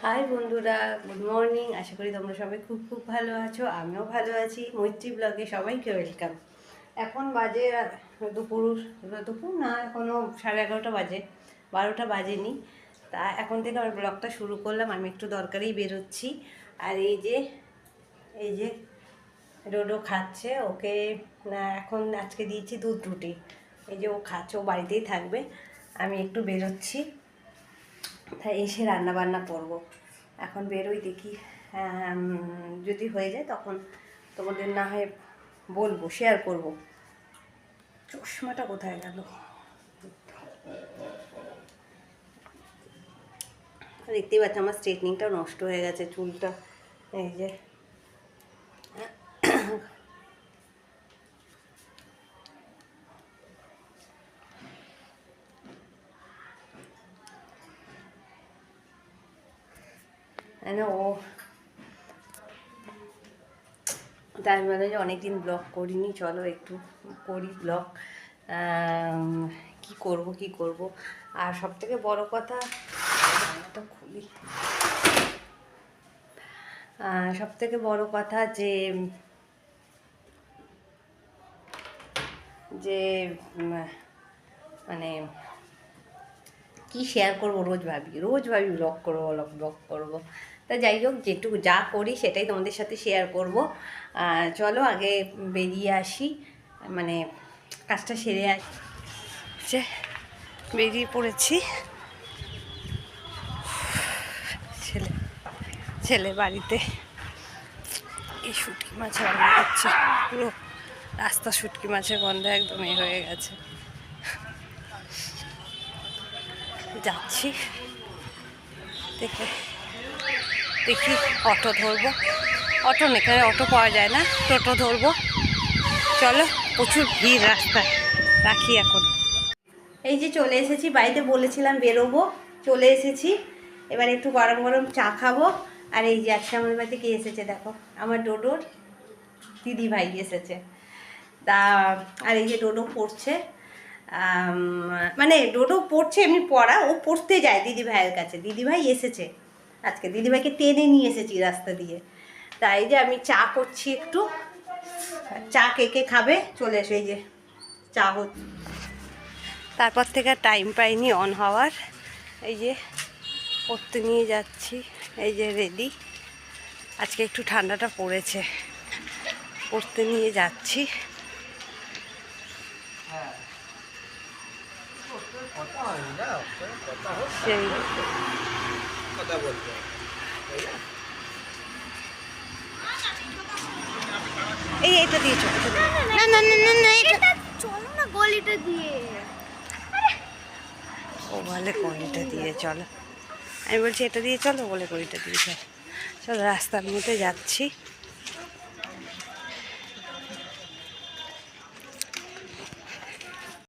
High বন্ধুরা, good morning. আশা করি তোমরা সবাই খুব খুব ভালো আছো। আমিও ভালো আছি। মৈত্রী ব্লগে সবাইকে ওয়েলকাম। এখন বাজে দুপুর দুপুর না, এখনও 11:30 বাজে, 12টা বাজেনি। তা এখন থেকে আমার ব্লগটা শুরু করলাম। আমি একটু দরকারেই বেরোচ্ছি। আর এই যে ডোডো খাচ্ছে। ওকে এখন আজকে দিয়েছি দুধ রুটি। এই যে ও খাচ্ছে, ও বাড়িতেই থাকবে। আমি একটু বেরোচ্ছি, তাই এসে রান্না বান্না করব। এখন বেরোই, দেখি যদি হয়ে যায় তখন তোমাদের না হয় বলবো, শেয়ার করব। চশমাটা কোথায় গেল? দেখতেই পাচ্ছি আমার স্ট্রেটনিংটাও নষ্ট হয়ে গেছে, চুলটা এই যে ও। তাই আমি বললাম যে অনেকদিন ব্লগ করিনি, চলো একটু করি ব্লগ। কি করব। আর সবথেকে বড় কথা, খুলি, সবথেকে বড় কথা যে যে মানে কি শেয়ার করবো, রোজ ভাবি ব্লগ করবো। তা যাই হোক, যেটুকু যা করি সেটাই তোমাদের সাথে শেয়ার করব। চলো আগে বেরিয়ে আসি, মানে কাজটা সেরে আসি। বেরিয়ে পড়েছি। ছেলে বাড়িতে এই শুটকি মাছ রান্না করছে। পুরো রাস্তা শুটকি মাছের গন্ধ একদম হয়ে গেছে। যাচ্ছি, দেখি অটো ধরবো। অটো এখানে অটো পাওয়া যায় না, টোটো ধরবো। চলো, প্রচুর ভিড় রাস্তায়। রাখি এখন। এই যে চলে এসেছি বাড়িতে, বলেছিলাম বেরোবো, চলে এসেছি। এবার একটু গরম গরম চা খাবো। আর এই যে আজকে আমার বাড়িতে কে এসেছে দেখো, আমার ডোডোর দিদি ভাই এসেছে। তা আর এই যে ডোডো পড়ছে, মানে ডোডো পড়ছে এমনি পড়া, ও পড়তে যায় দিদি ভাইয়ের কাছে। দিদি ভাই এসেছে আজকে, দিদি ভাইকে টেনে নিয়ে এসেছি রাস্তা দিয়ে। তাই যে আমি চা করছি একটু, চা কে খাবে চলে এসো। এই যে চা হচ্ছে। তারপর থেকে টাইম পাইনি অন হওয়ার। এই যে পড়তে নিয়ে যাচ্ছি, এই যে রেডি। আজকে একটু ঠান্ডাটা পড়েছে, পড়তে নিয়ে যাচ্ছি। সেই এইটা দিয়ে চলো। না না না না না, এটা চলো না, গলিটা দিয়ে। ও বলে গলিটা দিয়ে চলো, আমি বলছি এটা দিয়ে চলো, বলে গলিটা দিয়ে চলো। চলো রাস্তার মধ্যে যাচ্ছি।